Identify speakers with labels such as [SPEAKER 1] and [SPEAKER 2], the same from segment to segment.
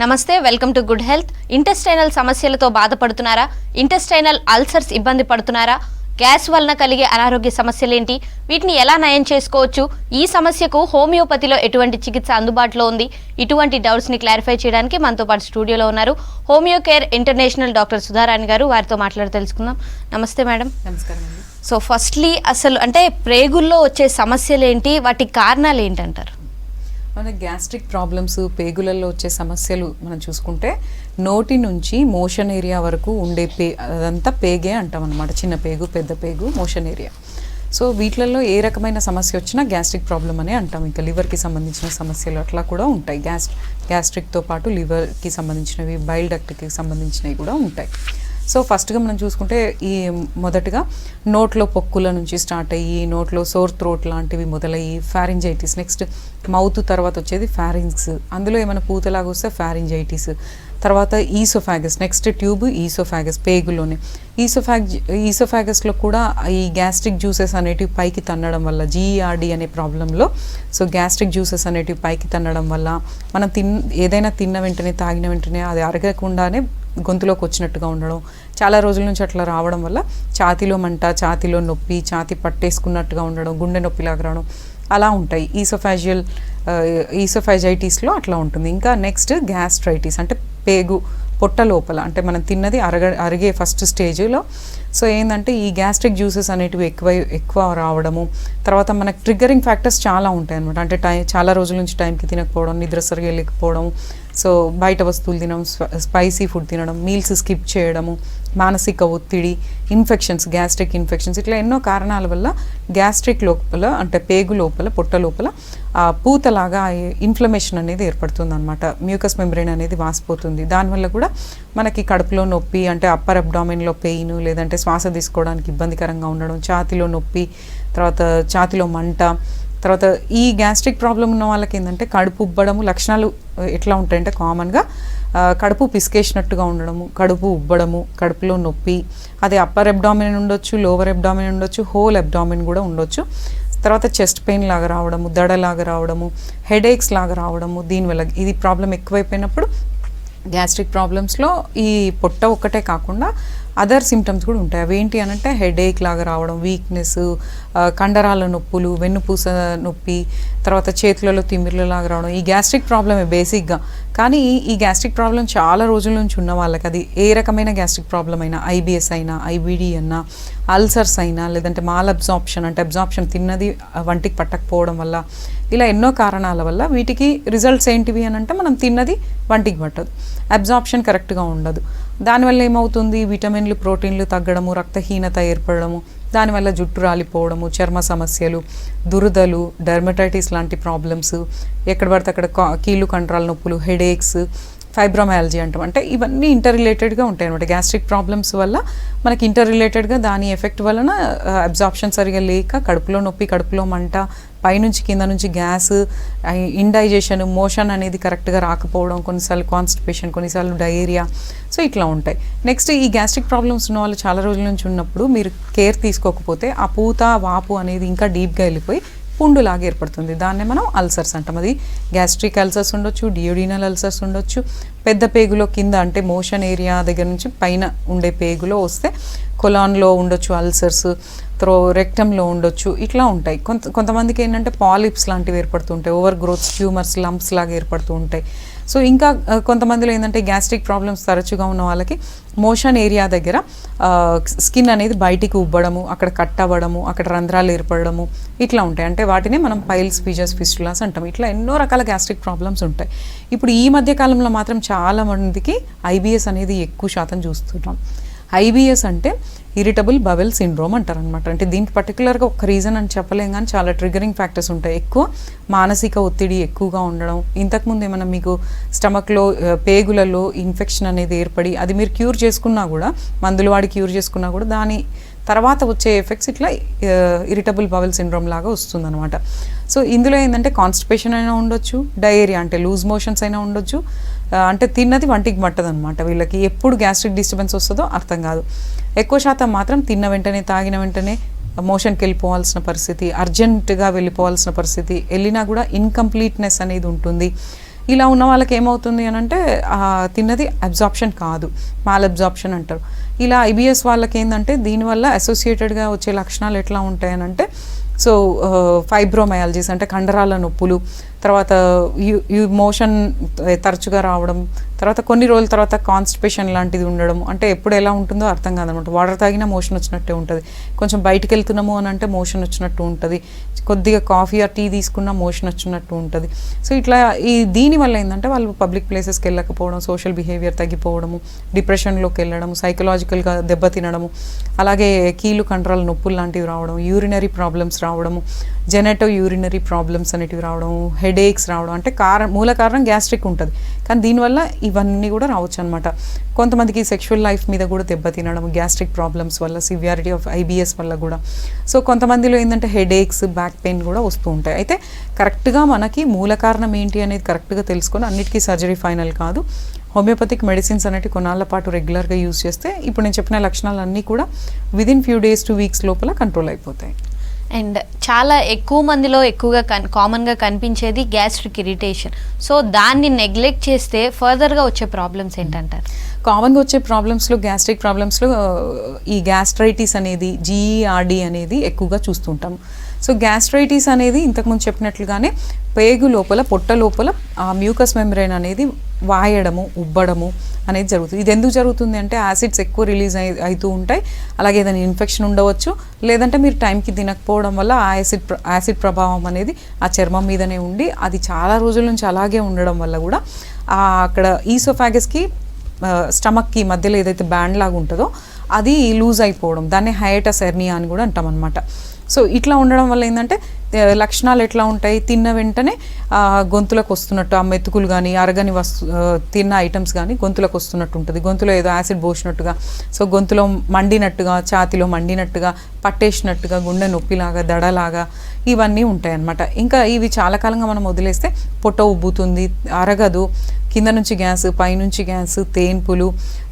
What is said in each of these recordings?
[SPEAKER 1] నమస్తే, welcome to good health. Intestinal సమస్యలతో బాధపడుతున్నారా? ఇంటెస్టైనల్ అల్సర్స్ ఇబ్బంది పడుతున్నారా? గ్యాస్ వలన కలిగే అనారోగ్య సమస్యలేంటి? వీటిని ఎలా నయం చేసుకోవచ్చు? ఈ సమస్యకు హోమియోపతిలో ఎటువంటి చికిత్స అందుబాటులో ఉంది? ఇటువంటి డౌట్స్ ని క్లారిఫై చేయడానికి మనతో పాటు స్టూడియోలో ఉన్నారు homeo care international doctor Sudharani గారు. వారితో మాట్లాడి తెలుసుకుందాం. నమస్తే మేడం.
[SPEAKER 2] నమస్కారం అండి.
[SPEAKER 1] సో ఫస్ట్లీ అసలు అంటే ప్రేగుల్లో వచ్చే సమస్యలు ఏంటి, వాటి కారణాలు ఏంటంటారు?
[SPEAKER 2] మన గ్యాస్ట్రిక్ ప్రాబ్లమ్స్, పేగులలో వచ్చే సమస్యలు మనం చూసుకుంటే నోటి నుంచి మోషన్ ఏరియా వరకు ఉండే అదంతా పేగే అంటాం అనమాట. చిన్న పేగు, పెద్ద పేగు, మోషన్ ఏరియా. సో వీటిలలో ఏ రకమైన సమస్య వచ్చినా గ్యాస్ట్రిక్ ప్రాబ్లం అనే అంటాం. ఇంకా లివర్కి సంబంధించిన సమస్యలు అట్లా కూడా ఉంటాయి. గ్యాస్ట్రిక్తో పాటు లివర్కి సంబంధించినవి, బైల్ డక్ట్కి సంబంధించినవి కూడా ఉంటాయి. సో ఫస్ట్గా మనం చూసుకుంటే మొదటగా నోట్లో పొక్కుల నుంచి స్టార్ట్ అయ్యి నోట్లో సోర్ థ్రోట్ లాంటివి మొదలయ్యి ఫ్యారింజైటిస్, నెక్స్ట్ మౌత్ తర్వాత వచ్చేది ఫ్యారింగ్స్, అందులో ఏమైనా పూతలాగా వస్తే ఫ్యారింజైటిస్, తర్వాత ఈసోఫాగస్, నెక్స్ట్ ట్యూబ్ ఈసోఫాగస్ పేగులోనే. ఈసోఫాగస్లో కూడా ఈ గ్యాస్ట్రిక్ జ్యూసెస్ అనేటివి పైకి తన్నడం వల్ల, జీఈఆర్డీ అనే ప్రాబ్లంలో సో గ్యాస్ట్రిక్ జ్యూసెస్ అనేటివి పైకి తన్నడం వల్ల మనం ఏదైనా తిన్న వెంటనే తాగిన వెంటనే అది అరగకుండానే గొంతులోకి వచ్చినట్టుగా ఉండడం, చాలా రోజుల నుంచి అట్లా రావడం వల్ల ఛాతీలో మంట, ఛాతీలో నొప్పి, ఛాతీ పట్టేసుకున్నట్టుగా ఉండడం, గుండె నొప్పిలాగా రావడం అలా ఉంటాయి. ఈసోఫాజైటిస్లో అట్లా ఉంటుంది. ఇంకా నెక్స్ట్ గ్యాస్ట్రైటిస్ అంటే పేగు పొట్ట లోపల, అంటే మనం తిన్నది అరిగే ఫస్ట్ స్టేజ్లో. సో ఏంటంటే ఈ గ్యాస్ట్రిక్ జ్యూసెస్ అనేటివి ఎక్కువ రావడము, తర్వాత మనకు ట్రిగ్గరింగ్ ఫ్యాక్టర్స్ చాలా ఉంటాయి అనమాట. అంటే చాలా రోజుల నుంచి టైంకి తినకపోవడం, నిద్ర సరిగా లేకపోవడం, సో బయట వస్తువులు తినడం, స్పైసీ ఫుడ్ తినడం, మీల్స్ స్కిప్ చేయడము, మానసిక ఒత్తిడి, ఇన్ఫెక్షన్స్, గ్యాస్ట్రిక్ ఇన్ఫెక్షన్స్, ఇట్లా ఎన్నో కారణాల వల్ల గ్యాస్ట్రిక్ లోపల అంటే పేగు లోపల, పొట్ట లోపల పూతలాగా ఇన్ఫ్లమేషన్ అనేది ఏర్పడుతుంది అనమాట. మ్యూకస్ మెంబ్రెయిన్ అనేది వాసిపోతుంది. దానివల్ల కూడా మనకి కడుపులో నొప్పి, అంటే అప్పర్ అబ్డామిన్లో పెయిన్, లేదంటే శ్వాస తీసుకోవడానికి ఇబ్బందికరంగా ఉండడం, ఛాతీలో నొప్పి, తర్వాత ఛాతీలో మంట, తర్వాత ఈ గ్యాస్ట్రిక్ ప్రాబ్లం ఉన్న వాళ్ళకి ఏంటంటే కడుపు ఉబ్బడము లక్షణాలు ఎట్లా ఉంటాయంటే కామన్గా కడుపు పిసికేసినట్టుగా ఉండడము, కడుపు ఉబ్బడము, కడుపులో నొప్పి, అది అప్పర్ అబ్డామిన్ ఉండొచ్చు, లోవర్ అబ్డామిన్ ఉండొచ్చు, హోల్ అబ్డామిన్ కూడా ఉండొచ్చు. తర్వాత చెస్ట్ పెయిన్ లాగా రావడము, దడలాగా రావడము, హెడేక్స్ లాగా రావడము. దీనివల్ల ఇది ప్రాబ్లం ఎక్కువైపోయినప్పుడు గ్యాస్ట్రిక్ ప్రాబ్లమ్స్లో ఈ పొట్ట ఒక్కటే కాకుండా అదర్ సిమ్టమ్స్ కూడా ఉంటాయి. అవి ఏంటి అనంటే హెడేక్ లాగా రావడం, వీక్నెస్, కండరాల నొప్పులు, వెన్నుపూస నొప్పి, తర్వాత చేతులలో తిమ్మిర్లలాగా రావడం. ఈ గ్యాస్ట్రిక్ ప్రాబ్లమే బేసిక్గా. కానీ ఈ గ్యాస్ట్రిక్ ప్రాబ్లం చాలా రోజుల నుంచి ఉన్న వాళ్ళకి, అది ఏ రకమైన గ్యాస్ట్రిక్ ప్రాబ్లం అయినా, ఐబిఎస్ అయినా, ఐబిడి అన్నా, అల్సర్స్ అయినా, లేదంటే మాల్ అబ్జార్ప్షన్ అంటే అబ్జార్ప్షన్ తిన్నది వంటికి పట్టకపోవడం వల్ల, ఇలా ఎన్నో కారణాల వల్ల వీటికి రిజల్ట్స్ ఏంటివి అని అంటే మనం తిన్నది వంటికి పట్టదు, అబ్జార్ప్షన్ కరెక్ట్గా ఉండదు. దానివల్ల ఏమవుతుంది, విటమిన్లు, ప్రోటీన్లు తగ్గడము, రక్తహీనత ఏర్పడము, దానివల్ల జుట్టు రాలిపోవడము, చర్మ సమస్యలు, దురదలు, డెర్మటైటిస్ లాంటి ప్రాబ్లమ్స్, ఎక్కడ పడితే అక్కడ కీళ్ళు కండరాల నొప్పులు, హెడేక్స్, ఫైబ్రోమయాలజీ అంటాం. అంటే ఇవన్నీ ఇంటర్ రిలేటెడ్గా ఉంటాయి అనమాట. గ్యాస్ట్రిక్ ప్రాబ్లమ్స్ వల్ల మనకి ఇంటర్ రిలేటెడ్గా దాని ఎఫెక్ట్ వలన అబ్జార్ప్షన్ సరిగా లేక కడుపులో నొప్పి, కడుపులో మంట, పైనుంచి కింద నుంచి గ్యాస్, ఇండైజెషన్, మోషన్ అనేది కరెక్ట్గా రాకపోవడం, కొన్నిసార్లు కాన్స్టిపేషన్, కొన్నిసార్లు డయేరియా, సో ఇట్లా ఉంటాయి. నెక్స్ట్ ఈ గ్యాస్ట్రిక్ ప్రాబ్లమ్స్ ఉన్న వాళ్ళు చాలా రోజుల నుంచి ఉన్నప్పుడు మీరు కేర్ తీసుకోకపోతే ఆ పూత, వాపు అనేది ఇంకా డీప్గా వెళ్ళిపోయి పుండులాగా ఏర్పడుతుంది. దాన్నే మనం అల్సర్స్ అంటాం. అది గ్యాస్ట్రిక్ అల్సర్స్ ఉండొచ్చు, డియోడినల్ అల్సర్స్ ఉండొచ్చు, పెద్ద పేగులో కింద అంటే మోషన్ ఏరియా దగ్గర నుంచి పైన ఉండే పేగులో వస్తే కొలాన్లో ఉండొచ్చు అల్సర్స్, రెక్టంలో ఉండొచ్చు, ఇట్లా ఉంటాయి. కొంతమందికి ఏంటంటే పాలిప్స్ లాంటివి ఏర్పడుతుంటాయి, ఓవర్ గ్రోత్ ట్యూమర్స్, లంప్స్ లాగా ఏర్పడుతూ ఉంటాయి. సో ఇంకా కొంతమందిలో ఏంటంటే గ్యాస్ట్రిక్ ప్రాబ్లమ్స్ తరచుగా ఉన్న వాళ్ళకి మోషన్ ఏరియా దగ్గర స్కిన్ అనేది బయటికి ఉబ్బడము, అక్కడ కట్ అవ్వడము, అక్కడ రంధ్రాలు ఏర్పడము, ఇట్లా ఉంటాయి. అంటే వాటిని మనం పైల్స్, ఫీజర్స్, ఫిస్టులాస్ అంటాం. ఇట్లా ఎన్నో రకాల గ్యాస్ట్రిక్ ప్రాబ్లమ్స్ ఉంటాయి. ఇప్పుడు ఈ మధ్య కాలంలో మాత్రం చాలా మందికి ఐబిఎస్ అనేది ఎక్కువ శాతం చూస్తున్నాం. ఐబిఎస్ అంటే ఇరిటబుల్ బవెల్ సిండ్రోమ్ అంటారు అనమాట. అంటే దీనికి పర్టికులర్గా ఒక రీజన్ అని చెప్పలేం, కానీ చాలా ట్రిగరింగ్ ఫ్యాక్టర్స్ ఉంటాయి. ఎక్కువ మానసిక ఒత్తిడి ఎక్కువగా ఉండడం, ఇంతకుముందు ఏమైనా మీకు స్టమక్లో, పేగులలో ఇన్ఫెక్షన్ అనేది ఏర్పడి అది మీరు క్యూర్ చేసుకున్నా కూడా, మందులు వాడి క్యూర్ చేసుకున్నా కూడా దాని తర్వాత వచ్చే ఎఫెక్ట్స్ ఇట్లా ఇరిటబుల్ బవెల్ సిండ్రోమ్ లాగా వస్తుందన్నమాట. సో ఇందులో ఏంటంటే కాన్స్టిపేషన్ అయినా ఉండొచ్చు, డయేరియా అంటే లూజ్ మోషన్స్ అయినా ఉండొచ్చు, అంటే తిన్నది వంటికి పట్టదు అనమాట. వీళ్ళకి ఎప్పుడు గ్యాస్ట్రిక్ డిస్టర్బెన్స్ వస్తుందో అర్థం కాదు. ఎక్కువ శాతం మాత్రం తిన్న వెంటనే, తాగిన వెంటనే మోషన్కి వెళ్ళిపోవాల్సిన పరిస్థితి, అర్జెంటుగా వెళ్ళిపోవాల్సిన పరిస్థితి, వెళ్ళినా కూడా ఇన్కంప్లీట్నెస్ అనేది ఉంటుంది. ఇలా ఉన్న వాళ్ళకి ఏమవుతుంది అని అంటే తిన్నది అబ్జార్ప్షన్ కాదు, మాల్ అబ్జార్ప్షన్ అంటారు. ఇలా ఐబిఎస్ వాళ్ళకి ఏంటంటే దీనివల్ల అసోసియేటెడ్గా వచ్చే లక్షణాలు ఎట్లా ఉంటాయనంటే సో ఫైబ్రోమయాలజీస్ అంటే కండరాల నొప్పులు, తర్వాత మోషన్ తరచుగా రావడం, తర్వాత కొన్ని రోజుల తర్వాత కాన్స్టిపేషన్ లాంటిది ఉండడం. అంటే ఎప్పుడు ఎలా ఉంటుందో అర్థం కాదనమాట. వాటర్ తాగినా మోషన్ వచ్చినట్టే ఉంటుంది, కొంచెం బయటికి వెళ్తున్నాము అని అంటే మోషన్ వచ్చినట్టు ఉంటుంది, కొద్దిగా కాఫీ ఆర్ టీ తీసుకున్నా మోషన్ వచ్చినట్టు ఉంటుంది. సో ఇట్లా దీనివల్ల ఏంటంటే వాళ్ళు పబ్లిక్ ప్లేసెస్కి వెళ్ళకపోవడం, సోషల్ బిహేవియర్ తగ్గిపోవడము, డిప్రెషన్లోకి వెళ్ళడము, సైకలాజికల్గా దెబ్బతినడము, అలాగే కీలు కండరాల నొప్పులు లాంటివి రావడం, యూరినరీ ప్రాబ్లమ్స్ రావడము, జెనెటో యూరినరీ ప్రాబ్లమ్స్ అనేటివి రావడం, హెడేక్స్ రావడం. అంటే మూల కారణం గ్యాస్ట్రిక్ ఉంటుంది, కానీ దీనివల్ల ఇవన్నీ కూడా రావచ్చు అనమాట. కొంతమందికి సెక్షువల్ లైఫ్ మీద కూడా దెబ్బతినడం గ్యాస్ట్రిక్ ప్రాబ్లమ్స్ వల్ల, సివియారిటీ ఆఫ్ ఐబిఎస్ వల్ల కూడా. సో కొంతమందిలో ఏంటంటే హెడేక్స్, బ్యాక్ పెయిన్ కూడా వస్తూ ఉంటాయి. అయితే కరెక్ట్గా మనకి మూల కారణం ఏంటి అనేది కరెక్ట్గా తెలుసుకొని, అన్నిటికీ సర్జరీ ఫైనల్ కాదు, హోమియోపతిక్ మెడిసిన్స్ అనేవి కొన్నాళ్ళ పాటు రెగ్యులర్గా యూజ్ చేస్తే ఇప్పుడు నేను చెప్పిన లక్షణాలన్నీ కూడా within few days two weeks లోపల కంట్రోల్ అయిపోతాయి.
[SPEAKER 1] అండ్ చాలా ఎక్కువ మందిలో ఎక్కువగా కామన్గా కనిపించేది గ్యాస్ట్రిక్ ఇరిటేషన్. సో దాన్ని నెగ్లెక్ట్ చేస్తే ఫర్దర్గా వచ్చే ప్రాబ్లమ్స్ ఏంటంటారు?
[SPEAKER 2] కామన్గా వచ్చే ప్రాబ్లమ్స్లో, గ్యాస్ట్రిక్ ప్రాబ్లమ్స్లో ఈ గ్యాస్ట్రైటిస్ అనేది, జీఈఆర్డీ అనేది ఎక్కువగా చూస్తుంటాం. సో గ్యాస్ట్రైటిస్ అనేది ఇంతకుముందు చెప్పినట్లుగానే పేగు లోపల, పొట్ట లోపల ఆ మ్యూకస్ మెంబ్రేన్ అనేది వాయడము, ఉబ్బడము అనేది జరుగుతుంది. ఇది ఎందుకు జరుగుతుంది అంటే యాసిడ్స్ ఎక్కువ రిలీజ్ అవుతూ ఉంటాయి, అలాగే ఏదైనా ఇన్ఫెక్షన్ ఉండవచ్చు, లేదంటే మీరు టైంకి తినకపోవడం వల్ల ఆ యాసిడ్ ప్రభావం అనేది ఆ చర్మం మీదనే ఉండి అది చాలా రోజుల నుంచి అలాగే ఉండడం వల్ల కూడా అక్కడ ఈసోఫాగస్కి స్టమక్కి మధ్యలో ఏదైతే బ్యాండ్ లాగా ఉంటుందో అది లూజ్ అయిపోవడం, దాన్ని హైటస్ ఎర్నియా అని కూడా అంటాం అనమాట. సో ఇట్లా ఉండడం వల్ల ఏంటంటే లక్షణాలు ఎట్లా ఉంటాయి, తిన్న వెంటనే గొంతులకు వస్తున్నట్టు, ఆ మెతుకులు కానీ అరగని తిన్న ఐటమ్స్ కానీ గొంతులకు వస్తున్నట్టు ఉంటుంది, గొంతులో ఏదో యాసిడ్ పోసినట్టుగా, సో గొంతులో మండినట్టుగా, ఛాతిలో మండినట్టుగా, పట్టేసినట్టుగా, గుండె నొప్పిలాగా, దడలాగా ఇవన్నీ ఉంటాయి అన్నమాట. ఇంకా ఇవి చాలా కాలంగా మనం వదిలేస్తే పొట్ట ఉబ్బుతుంది, అరగదు, కింద నుంచి గ్యాస్, పైనుంచి గ్యాస్, తేన్పులు,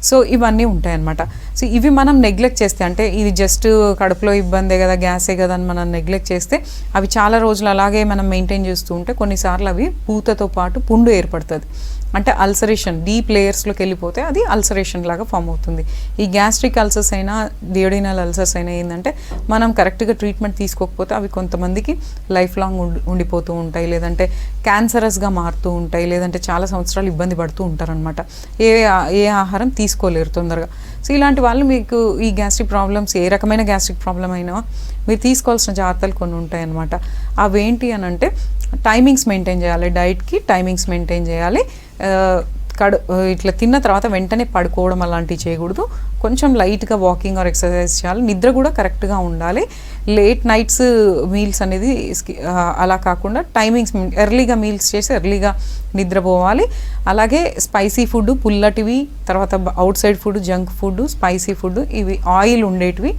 [SPEAKER 2] సో ఇవన్నీ ఉంటాయన్నమాట. సో ఇవి మనం నెగ్లెక్ట్ చేస్తే, అంటే ఇది జస్ట్ కడుపులో ఇబ్బందే కదా, గ్యాసే కదా అని మనం నెగ్లెక్ట్ చేస్తే అవి చాలా రోజులు అలాగే మనం మెయింటైన్ చేస్తూ ఉంటే కొన్నిసార్లు అవి పూతతో పాటు పుండు ఏర్పడుతుంది. అంటే అల్సరేషన్, డీప్ లేయర్స్లోకి వెళ్ళిపోతే అది అల్సరేషన్ లాగా ఫామ్ అవుతుంది. ఈ గ్యాస్ట్రిక్ అల్సర్స్ అయినా, డియోడినల్ అల్సర్స్ అయినా ఏంటంటే మనం కరెక్ట్గా ట్రీట్మెంట్ తీసుకోకపోతే అవి కొంతమందికి లైఫ్ లాంగ్ ఉండిపోతూ ఉంటాయి, లేదంటే క్యాన్సరస్గా మారుతూ ఉంటాయి, లేదంటే చాలా సంవత్సరాలు ఇబ్బంది పడుతూ ఉంటారనమాట. ఏ ఆహారం తీసుకోలేరు తొందరగా. సో ఇలాంటి వాళ్ళు మీకు ఈ గ్యాస్ట్రిక్ ప్రాబ్లమ్స్, ఏ రకమైన గ్యాస్ట్రిక్ ప్రాబ్లం అయినా మీరు తీసుకోవాల్సిన జాగ్రత్తలు కొన్ని ఉంటాయన్నమాట. అవేంటి అని అంటే టైమింగ్స్ మెయింటైన్ చేయాలి, డైట్కి టైమింగ్స్ మెయింటైన్ చేయాలి, ఇట్లా తిన్న తర్వాత వెంటనే పడుకోవడం అలాంటివి చేయకూడదు, కొంచెం లైట్గా వాకింగ్ ఆర్ ఎక్సర్సైజ్ చేయాలి, నిద్ర కూడా కరెక్ట్గా ఉండాలి, లేట్ నైట్స్ మీల్స్ అనేది అలా కాకుండా టైమింగ్స్ ఎర్లీగా మీల్స్ చేసి ఎర్లీగా నిద్రపోవాలి. అలాగే స్పైసీ ఫుడ్, పుల్లటివి, తర్వాత out side food, junk food, spicy food, ఇవి ఆయిల్ ఉండేటివి,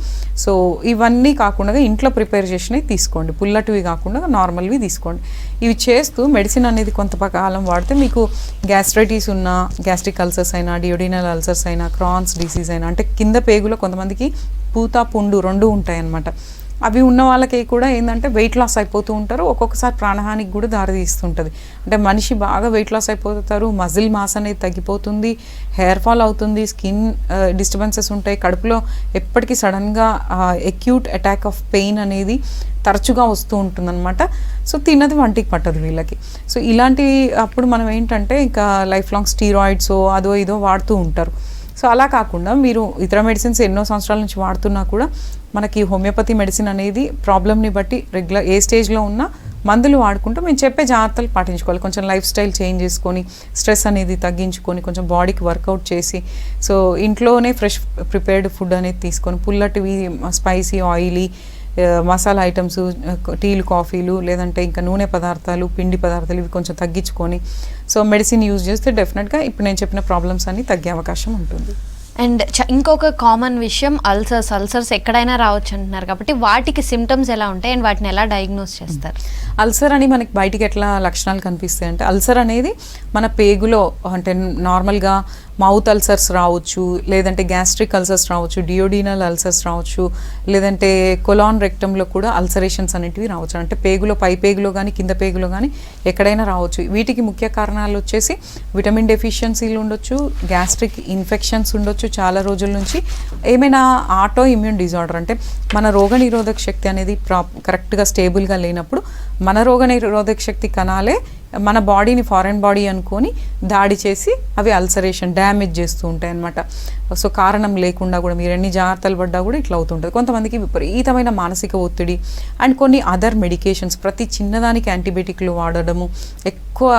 [SPEAKER 2] సో ఇవన్నీ కాకుండా ఇంట్లో ప్రిపేర్ చేసినవి తీసుకోండి, పుల్లటివి కాకుండా నార్మల్వి తీసుకోండి. ఇవి చేస్తూ మెడిసిన్ అనేది కొంతకాలం వాడితే మీకు గ్యాస్ట్రైటిస్ ఉన్న, గ్యాస్ట్రిక్ అల్సర్స్ అయినా, డియోడినల్ అల్సర్స్ అయినా, క్రాన్స్ డిసీజ్ అయినా, అంటే కింద పేగులో కొంతమందికి పూత, పుండు రెండు ఉంటాయి అన్నమాట. అవి ఉన్న వాళ్ళకి కూడా ఏంటంటే వెయిట్ లాస్ అయిపోతూ ఉంటారు, ఒక్కొక్కసారి ప్రాణహానికి కూడా దారితీస్తుంటుంది. అంటే మనిషి బాగా వెయిట్ లాస్ అయిపోతారు, మజిల్ మాస్ అనేది తగ్గిపోతుంది, హెయిర్ ఫాల్ అవుతుంది, స్కిన్ డిస్టర్బెన్సెస్ ఉంటాయి, కడుపులో ఎప్పటికీ సడన్గా అక్యూట్ అటాక్ ఆఫ్ పెయిన్ అనేది తరచుగా వస్తూ ఉంటుందన్నమాట. సో తిన్నది వంటికి పట్టదు వీళ్ళకి. సో ఇలాంటి అప్పుడు మనం ఏంటంటే ఇంకా లైఫ్ లాంగ్ స్టీరాయిడ్స్ అదో ఇదో వాడుతూ ఉంటారు. సో అలా కాకుండా మీరు ఇతర మెడిసిన్స్ ఎన్నో సంవత్సరాల నుంచి వాడుతున్నా కూడా మనకి హోమియోపతి మెడిసిన్ అనేది ప్రాబ్లమ్ని బట్టి రెగ్యులర్ ఏ స్టేజ్లో ఉన్నా మందులు వాడుకుంటూ మేము చెప్పే జాగ్రత్తలు పాటించుకోవాలి. కొంచెం లైఫ్ స్టైల్ చేంజ్ చేసుకొని, స్ట్రెస్ అనేది తగ్గించుకొని, కొంచెం బాడీకి వర్కౌట్ చేసి, సో ఇంట్లోనే ఫ్రెష్ ప్రిపేర్డ్ ఫుడ్ అనేది తీసుకొని, పుల్లటివి, స్పైసీ, ఆయిలీ, మసాలా ఐటమ్స్, టీలు, కాఫీలు, లేదంటే ఇంకా నూనె పదార్థాలు, పిండి పదార్థాలు ఇవి కొంచెం తగ్గించుకొని సో మెడిసిన్ యూజ్ చేస్తే డెఫినెట్గా ఇప్పుడు నేను చెప్పిన ప్రాబ్లమ్స్ అన్నీ తగ్గే అవకాశం ఉంటుంది.
[SPEAKER 1] అండ్ ఇంకొక కామన్ విషయం అల్సర్స్ ఎక్కడైనా రావచ్చు అంటున్నారు కాబట్టి వాటికి సిమ్టమ్స్ ఎలా ఉంటాయి అండ్ వాటిని ఎలా డయాగ్నోస్ చేస్తారు?
[SPEAKER 2] అల్సర్ అని మనకి బయటికి ఎట్లా లక్షణాలు కనిపిస్తాయి అంటే, అల్సర్ అనేది మన పేగులో అంటే నార్మల్గా మౌత్ అల్సర్స్ రావచ్చు, లేదంటే గ్యాస్ట్రిక్ అల్సర్స్ రావచ్చు, డియోడినల్ అల్సర్స్ రావచ్చు, లేదంటే కొలాన్ రెక్టంలో కూడా అల్సరేషన్స్ అనేటివి రావచ్చు. అంటే పేగులో పై పేగులో కానీ కింద పేగులో కానీ ఎక్కడైనా రావచ్చు. వీటికి ముఖ్య కారణాలు వచ్చేసి విటమిన్ డెఫిషియన్సీలు ఉండొచ్చు, గ్యాస్ట్రిక్ ఇన్ఫెక్షన్స్ ఉండొచ్చు చాలా రోజుల నుంచి, ఏమైనా ఆటో ఇమ్యూన్ డిజార్డర్ అంటే మన రోగనిరోధక శక్తి అనేది కరెక్ట్గా స్టేబుల్గా లేనప్పుడు మన రోగనిరోధక శక్తి కణాలే మన బాడీని ఫారెన్ బాడీ అనుకొని దాడి చేసి అవి అల్సరేషన్ డ్యామేజ్ చేస్తూ ఉంటాయి అన్నమాట. సో కారణం లేకుండా కూడా మీరు ఎన్ని జాగ్రత్తలు పడ్డా కూడా ఇట్లా అవుతుంటుంది. కొంతమందికి విపరీతమైన మానసిక ఒత్తిడి అండ్ కొన్ని అదర్ మెడికేషన్స్, ప్రతి చిన్నదానికి యాంటీబయాటిక్లు వాడడము, ఎక్కువ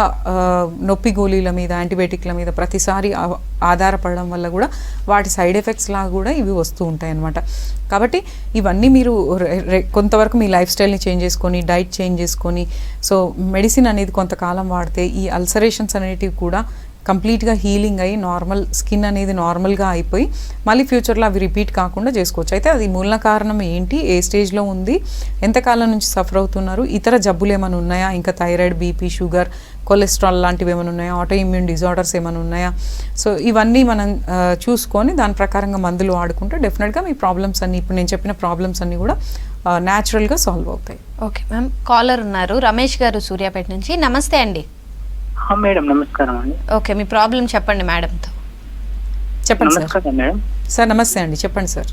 [SPEAKER 2] నొప్పి గోళీల మీద యాంటీబయాటిక్ల మీద ప్రతిసారి ఆధారపడడం వల్ల కూడా వాటి సైడ్ ఎఫెక్ట్స్ లాగా కూడా ఇవి వస్తూ ఉంటాయి అన్నమాట. కాబట్టి ఇవన్నీ మీరు కొంతవరకు మీ లైఫ్ స్టైల్ని చేంజ్ చేసుకొని, డైట్ చేంజ్ చేసుకొని, సో మెడిసిన్ అనేది కొంతకాలం వాడితే ఈ అల్సరేషన్స్ అనేటివి కూడా కంప్లీట్గా హీలింగ్ అయ్యి నార్మల్ స్కిన్ అనేది నార్మల్గా అయిపోయి మళ్ళీ ఫ్యూచర్లో అవి రిపీట్ కాకుండా చేసుకోవచ్చు. అయితే అది మూల కారణం ఏంటి, ఏ స్టేజ్లో ఉంది, ఎంతకాలం నుంచి సఫర్ అవుతున్నారు, ఇతర జబ్బులు ఏమైనా ఉన్నాయా, ఇంకా థైరాయిడ్, బీపీ, షుగర్, కొలెస్ట్రాల్ లాంటివి ఏమైనా ఉన్నాయా, ఆటో ఇమ్యూన్ డిజార్డర్స్ ఏమైనా ఉన్నాయా, సో ఇవన్నీ మనం చూసుకొని దాని ప్రకారంగా మందులు వాడుకుంటే డెఫినెట్గా మీ ప్రాబ్లమ్స్ అన్నీ, ఇప్పుడు నేను చెప్పిన ప్రాబ్లమ్స్ అన్నీ కూడా న్యాచురల్గా సాల్వ్ అవుతాయి.
[SPEAKER 1] ఓకే మ్యామ్, కాలర్ ఉన్నారు రమేష్ గారు సూర్యాపేట నుంచి. నమస్తే అండి.
[SPEAKER 3] మేడం నమస్కారం అండి.
[SPEAKER 1] ఓకే, మీ ప్రాబ్లం చెప్పండి మేడంతో.
[SPEAKER 2] చెప్పండి సార్.
[SPEAKER 3] నమస్కారం మేడం.
[SPEAKER 2] సార్ నమస్తే అండి, చెప్పండి సార్.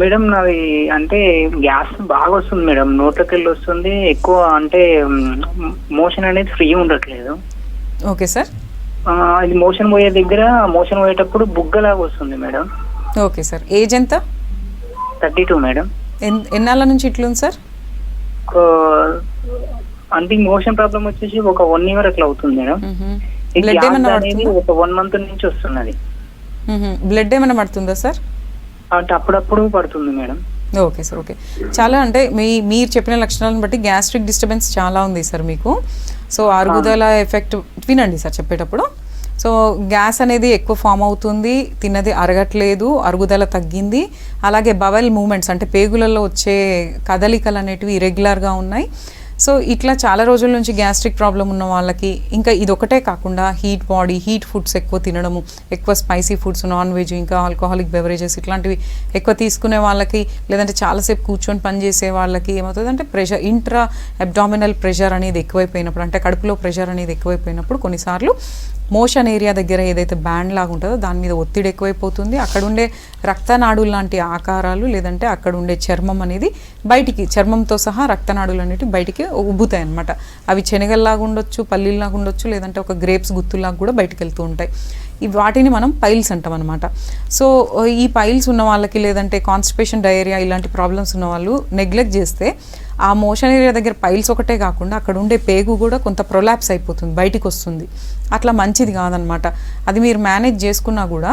[SPEAKER 3] మేడం నాది అంటే గ్యాస్ బాగా వస్తుంది మేడం, నోట్లోకి వెళ్ళి వస్తుంది ఎక్కువ, అంటే మోషన్ అనేది ఫ్రీ ఉండట్లేదు.
[SPEAKER 2] Okay sir.
[SPEAKER 3] ఇది మోషన్ పోయే దగ్గర మోషన్ పోయేటప్పుడు బుగ్గలాగా వస్తుంది మేడం.
[SPEAKER 2] Okay sir. ఏజ్ ఎంత?
[SPEAKER 3] 32 మేడం.
[SPEAKER 2] ఎన్నాళ్ళ నుంచి ఇట్లుంది సార్?
[SPEAKER 3] అంటే మోషన్ ప్రాబ్లం వచ్చేసి ఒక 1 year అట్లా అవుతుంది మేడం.
[SPEAKER 2] బ్లడ్ ఏమైనా పడుతుందా?
[SPEAKER 3] ఒక 1 month నుంచి వస్తున్నది.
[SPEAKER 2] బ్లడ్ ఏమైనా పడుతుందా సార్?
[SPEAKER 3] అంటే అప్పుడప్పుడు పడుతుంది మేడం.
[SPEAKER 2] Okay sir. ఓకే, చాలా అంటే మీరు చెప్పిన లక్షణాలను బట్టి గ్యాస్ట్రిక్ డిస్టర్బెన్స్ చాలా ఉంది సార్ మీకు. సో అరుగుదల ఎఫెక్ట్ వినండి సార్ చెప్పేటప్పుడు. సో గ్యాస్ అనేది ఎక్కువ ఫామ్ అవుతుంది, తిన్నది అరగట్లేదు, అరుగుదల తగ్గింది, అలాగే బవెల్ మూమెంట్స్ అంటే పేగులలో వచ్చే కదలికలు అనేటివి ఇరెగ్యులర్గా ఉన్నాయి. సో ఇట్లా చాలా రోజుల నుంచి గ్యాస్ట్రిక్ ప్రాబ్లం ఉన్న వాళ్ళకి, ఇంకా ఇదొకటే కాకుండా హీట్ బాడీ, హీట్ ఫుడ్స్ ఎక్కువ తినడము, ఎక్కువ స్పైసీ ఫుడ్స్, నాన్ వెజ్, ఇంకా ఆల్కహాలిక్ బెవరేజెస్ ఇట్లాంటివి ఎక్కువ తీసుకునే వాళ్ళకి, లేదంటే చాలాసేపు కూర్చొని పనిచేసే వాళ్ళకి ఏమవుతుందంటే ప్రెషర్, ఇంట్రా అబ్డామినల్ ప్రెషర్ అనేది ఎక్కువైపోయినప్పుడు, అంటే కడుపులో ప్రెషర్ అనేది ఎక్కువైపోయినప్పుడు కొన్నిసార్లు మోషన్ ఏరియా దగ్గర ఏదైతే బ్యాండ్ లాగా ఉంటుందో దాని మీద ఒత్తిడి ఎక్కువైపోతుంది. అక్కడ ఉండే రక్తనాడులు లాంటి ఆకారాలు, లేదంటే అక్కడ ఉండే చర్మం అనేది బయటికి, చర్మంతో సహా రక్తనాడులు అనేవి బయటికి ఉబ్బుతాయి అన్నమాట. అవి శనగల్లాగా ఉండొచ్చు, పల్లీల్లాగా ఉండొచ్చు, లేదంటే ఒక గ్రేప్స్ గుత్తుల్లాగా కూడా బయటకు వెళ్తూ ఉంటాయి. వాటిని మనం పైల్స్ అంటాం అనమాట. సో ఈ పైల్స్ ఉన్న వాళ్ళకి, లేదంటే కాన్స్టిపేషన్, డయేరియా ఇలాంటి ప్రాబ్లమ్స్ ఉన్న వాళ్ళు నెగ్లెక్ట్ చేస్తే ఆ మోషన్ ఏరియా దగ్గర పైల్స్ ఒకటే కాకుండా అక్కడ ఉండే పేగు కూడా కొంత ప్రొలాప్స్ అయిపోతుంది, బయటికి వస్తుంది. అట్లా మంచిది కాదనమాట. అది మీరు మేనేజ్ చేసుకున్నా కూడా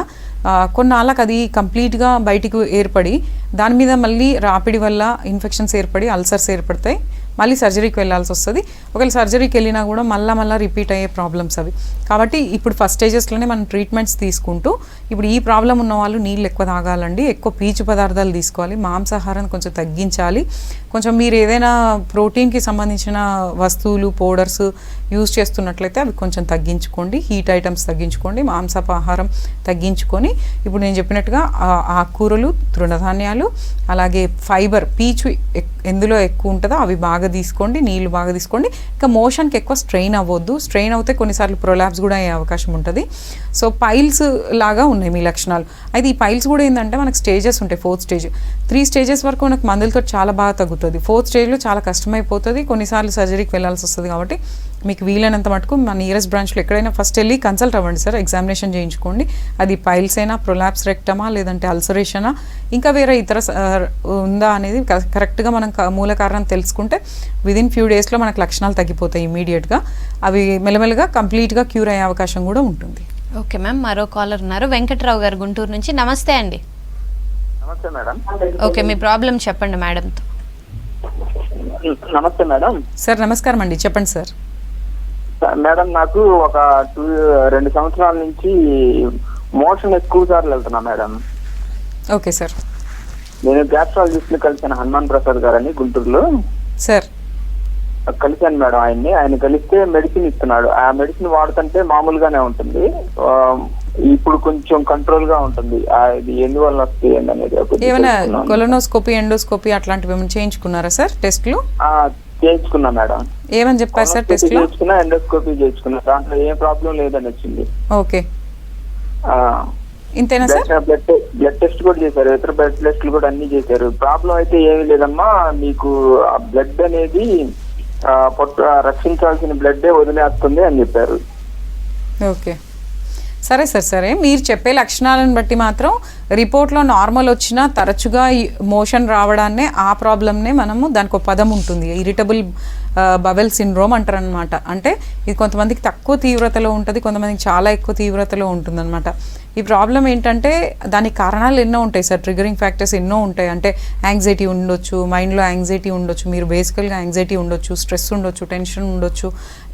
[SPEAKER 2] కొన్నాళ్ళకి అది కంప్లీట్గా బయటికి ఏర్పడి దాని మీద మళ్ళీ రాపిడి వల్ల ఇన్ఫెక్షన్స్ ఏర్పడి అల్సర్స్ ఏర్పడతాయి, మళ్ళీ సర్జరీకి వెళ్ళాల్సి వస్తుంది. ఒకవేళ సర్జరీకి వెళ్ళినా కూడా మళ్ళీ రిపీట్ అయ్యే ప్రాబ్లమ్స్ అవి. కాబట్టి ఇప్పుడు ఫస్ట్ స్టేజెస్లోనే మనం ట్రీట్మెంట్స్ తీసుకుంటూ, ఇప్పుడు ఈ ప్రాబ్లం ఉన్న వాళ్ళు నీళ్ళు ఎక్కువ తాగాలండి, ఎక్కువ పీచు పదార్థాలు తీసుకోవాలి, మాంసాహారం కొంచెం తగ్గించాలి. కొంచెం మీరు ఏదైనా ప్రోటీన్కి సంబంధించిన వస్తువులు, పౌడర్స్ యూజ్ చేస్తున్నట్లయితే అవి కొంచెం తగ్గించుకోండి, హీట్ ఐటమ్స్ తగ్గించుకోండి, మాంసపు ఆహారం తగ్గించుకొని ఇప్పుడు నేను చెప్పినట్టుగా ఆకుకూరలు, తృణధాన్యాలు, అలాగే ఫైబర్, పీచు ఎందులో ఎక్కువ ఉంటుందో అవి బాగా తీసుకోండి, నీళ్ళు బాగా తీసుకోండి. ఇంకా మోషన్కి ఎక్కువ స్ట్రెయిన్ అవ్వద్దు, స్ట్రెయిన్ అవుతే కొన్నిసార్లు ప్రొలాప్స్ కూడా అయ్యే అవకాశం ఉంటుంది. సో పైల్స్ లాగా ఉన్నాయి మీ లక్షణాలు. అయితే ఈ పైల్స్ కూడా ఏంటంటే మనకు స్టేజెస్ ఉంటాయి. 4th stage, 3 stages వరకు మనకు మందులతో చాలా బాగా తగ్గుతుంది. 4th stageలో చాలా కష్టమైపోతుంది, కొన్నిసార్లు సర్జరీకి వెళ్ళాల్సి వస్తుంది. కాబట్టి మీకు వీలైనంత మటుకు మన నియరెస్ట్ బ్రాంచ్లో ఎక్కడైనా ఫస్ట్ వెళ్ళి కన్సల్ట్ అవ్వండి సార్, ఎగ్జామినేషన్ చేయించుకోండి. అది పైల్స్ అయినా, ప్రొలాప్స్ రెక్టమా, లేదంటే అల్సరేషనా, ఇంకా వేరే ఇతర ఉందా అనేది కరెక్ట్గా మనం మూల కారణం తెలుసుకుంటే విదిన్ ఫ్యూ డేస్లో మనకు లక్షణాలు తగ్గిపోతాయి ఇమీడియట్గా. అవి మెల్లమెల్లగా కంప్లీట్గా క్యూర్ అయ్యే అవకాశం కూడా ఉంటుంది.
[SPEAKER 1] ఓకే మ్యామ్, మరో కాలర్ ఉన్నారు వెంకట్రావు గారు గుంటూరు నుంచి. నమస్తే అండి.
[SPEAKER 4] నమస్తే మేడం.
[SPEAKER 1] ఓకే, మీ ప్రాబ్లం చెప్పండి మేడంతో.
[SPEAKER 4] నమస్తే మేడం.
[SPEAKER 2] సార్ నమస్కారం అండి, చెప్పండి సార్.
[SPEAKER 4] మేడం నాకు ఒక 2 సంవత్సరాల నుంచి మోషన్ ఎక్కువ సార్లు వెళ్తున్నా మేడం.
[SPEAKER 2] Okay sir.
[SPEAKER 4] నేను గ్యాస్ట్రాలజిస్ట్ కలిసాను, హనుమాన్ ప్రసాద్ గారని గుంటూరులో
[SPEAKER 2] సార్
[SPEAKER 4] కలిశాను మేడం. ఆయన కలిస్తే మెడిసిన్ ఇస్తున్నాడు. ఆ మెడిసిన్ వాడుతుంటే మామూలుగానే ఉంటుంది, ఇప్పుడు కొంచెం కంట్రోల్ గా ఉంటుంది. ఇది ఎందువల్ల వస్తుంది అనేది
[SPEAKER 2] ఏమైనా కొలనోస్కోపీ ఎండోస్కోపీ అట్లాంటివి ఏమైనా చేయించుకున్నారా సార్ టెస్ట్లు?
[SPEAKER 4] చేయించుకున్నా మేడం.
[SPEAKER 2] ఏమని చెప్పారు సార్ టెస్ట్ లో?
[SPEAKER 4] చేయించుకున్నా, ఎండోస్కోపీ చేయించుకున్నా, దాంట్లో ఏం ప్రాబ్లం లేదని వచ్చింది.
[SPEAKER 2] ఓకే, ఇంతేనా సార్?
[SPEAKER 4] బ్లడ్ టెస్ట్ కూడా చేశారు, ఇతర బ్లడ్ టెస్ట్లు కూడా అన్ని చేశారు. ప్రాబ్లం అయితే ఏమీ లేదమ్మా, మీకు ఆ బ్లడ్ అనేది రక్షించాల్సిన బ్లడ్ వదిలేస్తుంది అని చెప్పారు.
[SPEAKER 2] ఓకే, సరే సార్. సరే, మీరు చెప్పే లక్షణాలను బట్టి మాత్రం రిపోర్ట్లో నార్మల్ వచ్చినా తరచుగా మోషన్ రావడాన్నే ఆ ప్రాబ్లమ్నే మనము దానికి ఒక పదం ఉంటుంది, ఇరిటబుల్ బవెల్ సిండ్రోమ్ అంటారు అనమాట. అంటే ఇది కొంతమందికి తక్కువ తీవ్రతలో ఉంటుంది, కొంతమందికి చాలా ఎక్కువ తీవ్రతలో ఉంటుందన్నమాట. ఈ ప్రాబ్లం ఏంటంటే దానికి కారణాలు ఎన్నో ఉంటాయి సార్, ట్రిగరింగ్ ఫ్యాక్టర్స్ ఎన్నో ఉంటాయి. అంటే యాంగ్జైటీ ఉండొచ్చు, మైండ్లో యాంగ్జైటీ ఉండొచ్చు, మీరు బేసికల్గా యాంగ్జైటీ ఉండొచ్చు, స్ట్రెస్ ఉండొచ్చు, టెన్షన్ ఉండొచ్చు,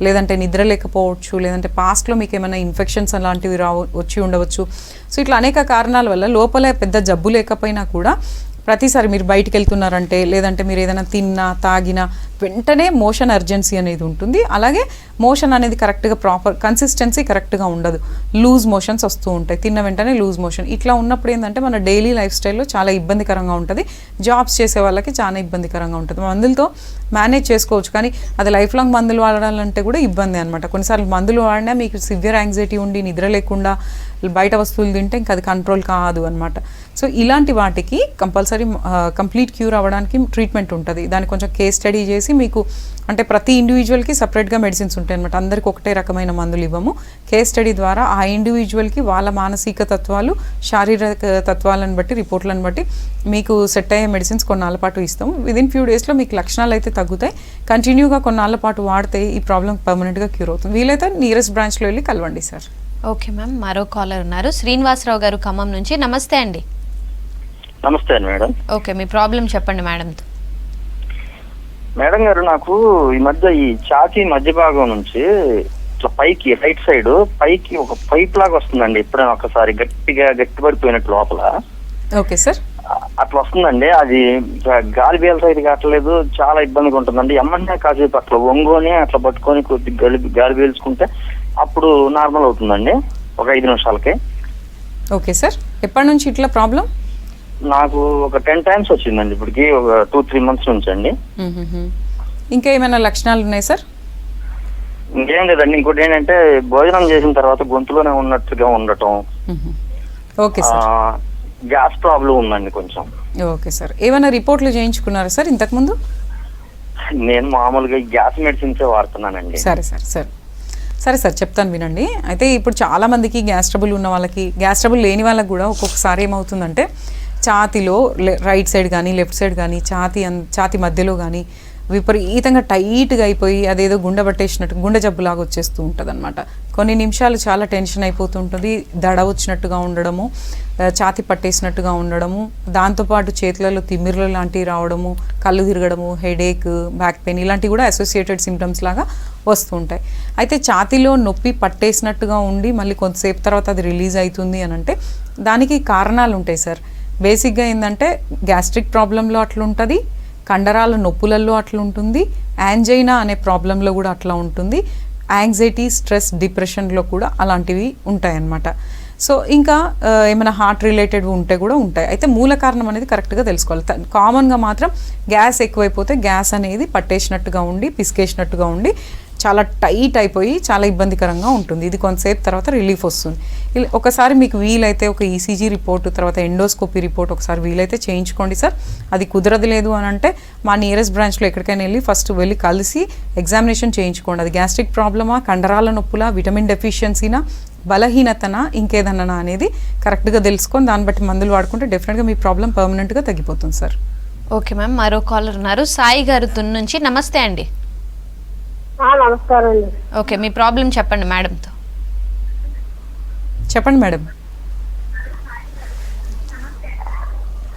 [SPEAKER 2] లేదంటే నిద్ర లేకపోవచ్చు, లేదంటే పాస్ట్లో మీకు ఏమైనా ఇన్ఫెక్షన్స్ అలాంటివి వచ్చి ఉండవచ్చు. సో ఇట్లా అనేక కారణాల వల్ల లోపల పెద్ద జబ్బు లేకపోయినా కూడా ప్రతిసారి మీరు బయటికి వెళ్తున్నారంటే, లేదంటే మీరు ఏదైనా తిన్నా తాగినా వెంటనే మోషన్ అర్జెన్సీ అనేది ఉంటుంది. అలాగే మోషన్ అనేది కరెక్ట్గా ప్రాపర్ కన్సిస్టెన్సీ కరెక్ట్గా ఉండదు, లూజ్ మోషన్స్ వస్తూ ఉంటాయి, తిన్న వెంటనే లూజ్ మోషన్. ఇట్లా ఉన్నప్పుడు ఏంటంటే మన డైలీ లైఫ్ స్టైల్లో చాలా ఇబ్బందికరంగా ఉంటుంది, జాబ్స్ చేసే వాళ్ళకి చాలా ఇబ్బందికరంగా ఉంటుంది. మందులతో మేనేజ్ చేసుకోవచ్చు, కానీ అది లైఫ్ లాంగ్ మందులు వాడాలంటే కూడా ఇబ్బంది అనమాట. కొన్నిసార్లు మందులు వాడినా మీకు సివియర్ యాంగ్జైటీ ఉండి నిద్ర లేకుండా బయట వస్తువులు తింటే ఇంకా అది కంట్రోల్ కాదు అనమాట. సో ఇలాంటి వాటికి కంపల్సరీ కంప్లీట్ క్యూర్ అవ్వడానికి ట్రీట్మెంట్ ఉంటుంది. దానికి కొంచెం కేస్ స్టడీ చేసి మీకు అంటే ప్రతి ఇండివిజువల్కి సపరేట్గా మెడిసిన్స్ ఉంటాయి అనమాట, అందరికి ఒకటే రకమైన మందులు ఇవ్వము. కేస్ స్టడీ ద్వారా ఆ ఇండివిజువల్కి వాళ్ళ మానసిక తత్వాలు, శారీరక తత్వాలను బట్టి, రిపోర్ట్లను బట్టి మీకు సెట్ అయ్యే మెడిసిన్స్ కొన్నాళ్ళ పాటు ఇస్తాము. విదిన్ ఫ్యూ డేస్లో మీకు లక్షణాలు అయితే తగ్గుతాయి. కంటిన్యూగా కొన్నాళ్ళ పాటు వాడితే ఈ ప్రాబ్లం పర్మనెంట్గా క్యూర్ అవుతుంది. వీలైతే నియరెస్ట్ బ్రాంచ్లో వెళ్ళి కలవండి సార్.
[SPEAKER 1] ఓకే మ్యామ్, మరో కాలర్ ఉన్నారు, శ్రీనివాసరావు గారు ఖమ్మం నుంచి. నమస్తే అండి.
[SPEAKER 4] నమస్తే మేడం.
[SPEAKER 1] ఓకే, మీ ప్రాబ్లం చెప్పండి మేడంతో.
[SPEAKER 4] మేడం గారు, నాకు ఈ మధ్య ఈ ఛాతీ మధ్య భాగం నుంచి ఇట్లా పైకి రైట్ సైడ్ పైకి ఒక పైప్ లాగా వస్తుందండి, ఎప్పుడైనా ఒకసారి గట్టి పడిపోయినట్టు లోపల.
[SPEAKER 2] Okay sir.
[SPEAKER 4] అట్లా వస్తుందండి, అది గాలి పీల్చైతే కావట్లేదు, చాలా ఇబ్బందిగా ఉంటుందండి. ఎమ్మన్నా కాసేపు అట్లా ఒంగోని అట్లా పట్టుకొని కొద్దిగా గాలి పీల్చుకుంటే అప్పుడు నార్మల్ అవుతుందండి, ఒక 5 నిమిషాలకి.
[SPEAKER 2] ఓకే సార్, ఎప్పటి నుంచి ఇట్లా ప్రాబ్లం?
[SPEAKER 4] నాకు ఒక 10 times వచ్చిందండి ఇప్పటికి, ఒక 2-3 months నుంచి అండి.
[SPEAKER 2] ఇంకా ఏమైనా లక్షణాలు ఉన్నాయి సార్?
[SPEAKER 4] ఇంకేం లేదండి. ఇంకోటి ఏంటంటే భోజనం చేసిన తర్వాత గొంతులోనే ఉన్నట్టుగా ఉండటం.
[SPEAKER 2] Okay sir.
[SPEAKER 4] గ్యాస్ ప్రాబ్లం ఉందండి కొంచెం.
[SPEAKER 2] ఓకే సార్, ఏమైనా రిపోర్ట్లు చేయించుకున్నారా సార్ ఇంతకుముందు?
[SPEAKER 4] నేను మామూలుగా గ్యాస్ మెడిసిన్సే వాడుతున్నానండి.
[SPEAKER 2] సరే సార్. సరే సార్, చెప్తాను వినండి. అయితే ఇప్పుడు చాలామందికి గ్యాస్ ట్రబుల్ ఉన్న వాళ్ళకి, గ్యాస్ ట్రబుల్ లేని వాళ్ళకి కూడా ఒక్కొక్కసారి ఏమవుతుందంటే ఛాతీలో రైట్ సైడ్ కానీ లెఫ్ట్ సైడ్ కానీ ఛాతీ మధ్యలో కానీ విపరీతంగా టైట్గా అయిపోయి అదేదో గుండె పట్టేసినట్టు గుండె జబ్బులాగా వచ్చేస్తూ ఉంటుంది అనమాట. కొన్ని నిమిషాలు చాలా టెన్షన్ అయిపోతుంటుంది, దడ వచ్చినట్టుగా ఉండడము, ఛాతీ పట్టేసినట్టుగా ఉండడము, దాంతోపాటు చేతులలో తిమ్మిర్లు లాంటివి రావడము, కళ్ళు తిరగడము, హెడేక్, బ్యాక్ పెయిన్ ఇలాంటివి కూడా అసోసియేటెడ్ సిమ్టమ్స్ లాగా వస్తూ ఉంటాయి. అయితే ఛాతీలో నొప్పి పట్టేసినట్టుగా ఉండి మళ్ళీ కొంతసేపు తర్వాత అది రిలీజ్ అవుతుంది అని అంటే దానికి కారణాలు ఉంటాయి సార్. బేసిక్గా ఏంటంటే గ్యాస్ట్రిక్ ప్రాబ్లంలో అట్లుంటుంది, కండరాల నొప్పులలో అట్లా ఉంటుంది, యాంజైనా అనే ప్రాబ్లంలో కూడా అట్లా ఉంటుంది, యాంగ్జైటీ, స్ట్రెస్, డిప్రెషన్లో కూడా అలాంటివి ఉంటాయన్నమాట. సో ఇంకా ఏమైనా హార్ట్ రిలేటెడ్ ఉంటే కూడా ఉంటాయి. అయితే మూల కారణం అనేది కరెక్ట్గా తెలుసుకోవాలి. కామన్గా మాత్రం గ్యాస్ ఎక్కువైపోతే గ్యాస్ అనేది పట్టేసినట్టుగా ఉండి, పిసికేసినట్టుగా ఉండి చాలా టైట్ అయిపోయి చాలా ఇబ్బందికరంగా ఉంటుంది. ఇది కొంతసేపు తర్వాత రిలీఫ్ వస్తుంది. ఒకసారి మీకు వీలైతే ఒక ఈసీజీ రిపోర్టు, తర్వాత ఎండోస్కోపీ రిపోర్ట్ ఒకసారి వీలైతే చేయించుకోండి సార్. అది కుదరదు లేదు అని అంటే మా నియరెస్ట్ బ్రాంచ్లో ఎక్కడికైనా వెళ్ళి కలిసి ఎగ్జామినేషన్ చేయించుకోండి. అది గ్యాస్ట్రిక్ ప్రాబ్లమా, కండరాల నొప్పులా, విటమిన్ డెఫిషియన్సీనా, బలహీనతనా, ఇంకేదన్నా అనేది కరెక్ట్గా తెలుసుకొని దాన్ని బట్టి మందులు వాడుకుంటే డెఫినెట్గా మీ ప్రాబ్లం పర్మనెంట్గా తగ్గిపోతుంది సార్.
[SPEAKER 1] ఓకే మ్యామ్, మరో కాలర్ ఉన్నారు, సాయి గారు తున్ నుంచి. నమస్తే అండి.
[SPEAKER 5] నమస్కారం అండి.
[SPEAKER 1] ఓకే, మీ ప్రాబ్లం చెప్పండి మేడంతో.
[SPEAKER 2] చెప్పండి మేడం,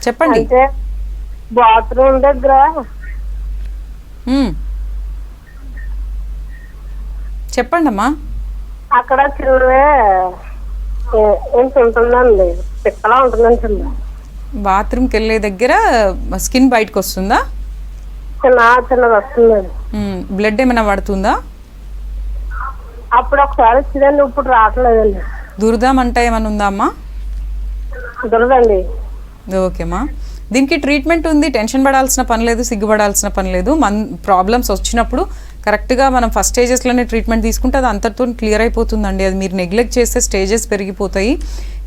[SPEAKER 2] చెప్పండి.
[SPEAKER 5] అంటే బాత్రూమ్ దగ్గర
[SPEAKER 2] చెప్పండి అమ్మా.
[SPEAKER 5] అక్కడ చిన్న ఏంటి ఉంటుందండి, పిక్కలా ఉంటుందండి చిన్న
[SPEAKER 2] బాత్రూమ్కి వెళ్ళే దగ్గర స్కిన్ బయటకు వస్తుందా?
[SPEAKER 5] చిన్నది వస్తుందండి.
[SPEAKER 2] బ్లడ్ ఏమైనా పడుతుందా?
[SPEAKER 5] అప్పుడు ఒకసారి వచ్చిందండి, ఇప్పుడు రావట్లేదండి.
[SPEAKER 2] దురదమంట ఏమైనా ఉందా అమ్మా?
[SPEAKER 5] కుదరదండి.
[SPEAKER 2] ఓకేమ్మా, దీనికి ట్రీట్మెంట్ ఉంది, టెన్షన్ పడాల్సిన పని లేదు, సిగ్గుపడాల్సిన పని లేదు. ప్రాబ్లమ్స్ వచ్చినప్పుడు కరెక్ట్గా మనం ఫస్ట్ స్టేజెస్లోనే ట్రీట్మెంట్ తీసుకుంటే అది అంతటితో క్లియర్ అయిపోతుందండి. అది మీరు నెగ్లెక్ట్ చేస్తే స్టేజెస్ పెరిగిపోతాయి.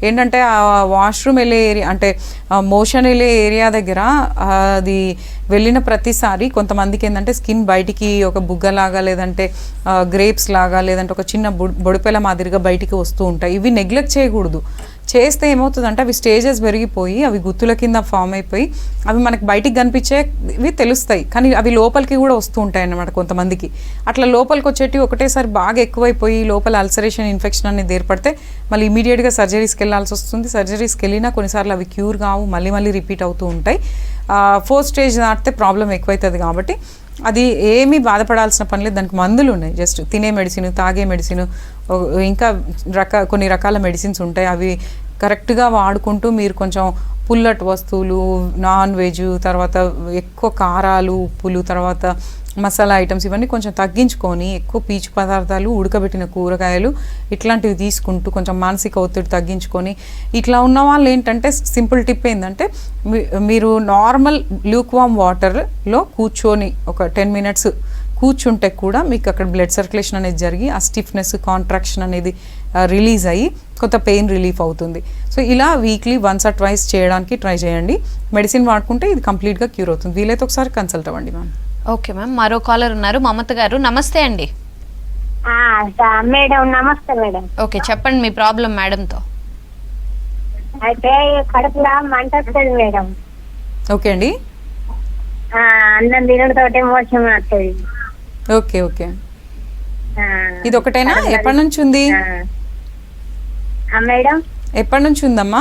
[SPEAKER 2] ఏంటంటే ఆ వాష్రూమ్ వెళ్ళే ఏరియా అంటే మోషన్ వెళ్ళే ఏరియా దగ్గర అది వెళ్ళిన ప్రతిసారి కొంతమందికి ఏంటంటే స్కిన్ బయటికి ఒక బుగ్గలాగా, లేదంటే గ్రేప్స్ లాగా, లేదంటే ఒక చిన్న బొడిపెల మాదిరిగా బయటికి వస్తూ ఉంటాయి. ఇవి నెగ్లెక్ట్ చేయకూడదు. చేస్తే ఏమవుతుందంటే అవి స్టేజెస్ పెరిగిపోయి అవి గుత్తుల కింద ఫామ్ అయిపోయి అవి మనకి బయటికి కనిపించేవి తెలుస్తాయి, కానీ అవి లోపలికి కూడా వస్తూ ఉంటాయి అన్నమాట కొంతమందికి. అట్లా లోపలికి వచ్చేటివి ఒకటేసారి బాగా ఎక్కువైపోయి లోపల అల్సరేషన్ ఇన్ఫెక్షన్ అనేది ఏర్పడితే మళ్ళీ ఇమీడియట్గా సర్జరీస్కి వెళ్ళాల్సి వస్తుంది. సర్జరీస్కి వెళ్ళినా కొన్నిసార్లు అవి క్యూర్ కావు, మళ్ళీ రిపీట్ అవుతూ ఉంటాయి. 4th స్టేజ్ దాటితే ప్రాబ్లం ఎక్కువైతుంది. కాబట్టి అది ఏమీ బాధపడాల్సిన పని లేదు. దానికి మందులు ఉన్నాయి, జస్ట్ తినే మెడిసిన్, తాగే మెడిసిన్, ఇంకా కొన్ని రకాల మెడిసిన్స్ ఉంటాయి. అవి కరెక్ట్గా వాడుకుంటూ మీరు కొంచెం పుల్లటి వస్తువులు, నాన్ వెజ్, తర్వాత ఎక్కువ కారాలు, ఉప్పులు, తర్వాత మసాలా ఐటమ్స్ ఇవన్నీ కొంచెం తగ్గించుకొని ఎక్కువ పీచు పదార్థాలు, ఉడకబెట్టిన కూరగాయలు ఇట్లాంటివి తీసుకుంటూ కొంచెం మానసిక ఒత్తిడి తగ్గించుకొని, ఇట్లా ఉన్న వాళ్ళు ఏంటంటే సింపుల్ టిప్ ఏంటంటే మీరు నార్మల్ ల్యూక్వామ్ వాటర్లో కూర్చొని ఒక 10 minutes కూర్చుంటే కూడా మీకు అక్కడ బ్లడ్ సర్క్యులేషన్ అనేది జరిగి ఆ స్టిఫ్నెస్, కాంట్రాక్షన్ అనేది రిలీజ్ అయ్యి కొంత పెయిన్ రిలీఫ్ అవుతుంది. సో ఇలా వీక్లీ 1 or 2 చేయడానికి ట్రై చేయండి. మెడిసిన్ వాడుకుంటే ఇది కంప్లీట్గా క్యూర్ అవుతుంది. వీలైతే ఒకసారి కన్సల్ట్ అవ్వండి మ్యామ్.
[SPEAKER 1] ఓకే మ్యామ్, మరో కాలర్ ఉన్నారు, మమత గారు. నమస్తే అండి.
[SPEAKER 5] మేడం నమస్తే మేడం.
[SPEAKER 1] ఓకే, చెప్పండి మీ ప్రాబ్లం మేడంతో.
[SPEAKER 5] అయితే కడుపులో మంట వస్తుంది మేడం.
[SPEAKER 2] ఓకే అండి,
[SPEAKER 5] అన్నం తినడంతో మోసం వస్తుంది.
[SPEAKER 2] ఓకే ఓకే, ఇది ఒకటేనా? ఎప్పటి నుంచి ఉంది
[SPEAKER 5] మేడం?
[SPEAKER 2] ఎప్పటి నుంచి ఉందమ్మా?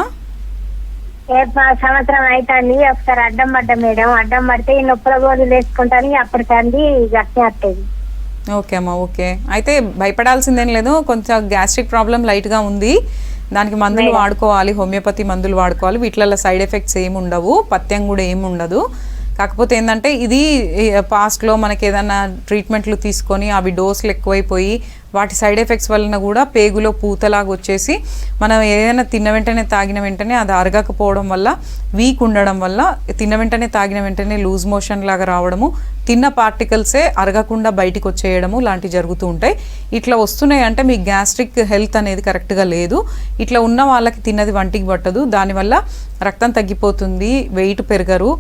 [SPEAKER 5] సంవత్సరం అవుతుంది. ఒకసారి అడ్డం పడ్డా మేడం, అడ్డం పడితే ఈ నొప్పుల గోళీలు వేసుకుంటాను, అప్పటికంది గట్టి వస్తుంది.
[SPEAKER 2] ఓకే అమ్మా, ఓకే. అయితే భయపడాల్సిందేం లేదు, కొంచెం గ్యాస్ట్రిక్ ప్రాబ్లం లైట్గా ఉంది, దానికి మందులు వాడుకోవాలి, హోమియోపతి మందులు వాడుకోవాలి. వీటిలలో సైడ్ ఎఫెక్ట్స్ ఏమి ఉండవు, పథ్యం కూడా ఏమి ఉండదు. కాకపోతే ఏంటంటే ఇది పాస్ట్లో మనకి ఏదైనా ట్రీట్మెంట్లు తీసుకొని అవి డోసులు ఎక్కువైపోయి వాటి సైడ్ ఎఫెక్ట్స్ వలన కూడా పేగులో పూతలాగా వచ్చేసి మనం ఏదైనా తిన్న వెంటనే తాగిన వెంటనే అది అరగకపోవడం వల్ల, వీక్ ఉండడం వల్ల, తిన్న వెంటనే తాగిన వెంటనే లూజ్ మోషన్ లాగా రావడము, తిన్న పార్టికల్సే అరగకుండా బయటికి వచ్చేయడము లాంటివి జరుగుతూ ఉంటాయి. ఇట్లా వస్తున్నాయి అంటే మీ గ్యాస్ట్రిక్ హెల్త్ అనేది కరెక్ట్గా లేదు. ఇట్లా ఉన్న వాళ్ళకి తిన్నది వంటికి పట్టదు, దానివల్ల రక్తం తగ్గిపోతుంది, వెయిట్ పెరగరు,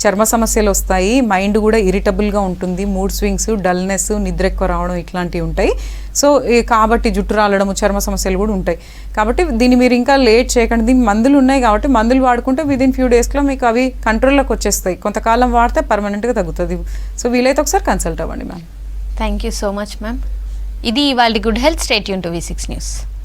[SPEAKER 2] చర్మ సమస్యలు వస్తాయి, మైండ్ కూడా ఇరిటబుల్గా ఉంటుంది, మూడ్ స్వింగ్స్, డల్నెస్, నిద్ర ఎక్కువ రావడం ఇట్లాంటివి ఉంటాయి. సో కాబట్టి జుట్టు రాలడము, చర్మ సమస్యలు కూడా ఉంటాయి. కాబట్టి దీన్ని మీరు ఇంకా లేట్ చేయకండి. దీనికి మందులు ఉన్నాయి కాబట్టి మందులు వాడుకుంటే విదిన్ few daysలో మీకు అవి కంట్రోల్లోకి వచ్చేస్తాయి. కొంతకాలం వాడితే పర్మనెంట్గా తగ్గుతుంది. సో వీలైతే ఒకసారి కన్సల్ట్ అవ్వండి ma'am.
[SPEAKER 1] Thank you so much ma'am. ఇది ఇవాళ good health. Stay tune to V6 news.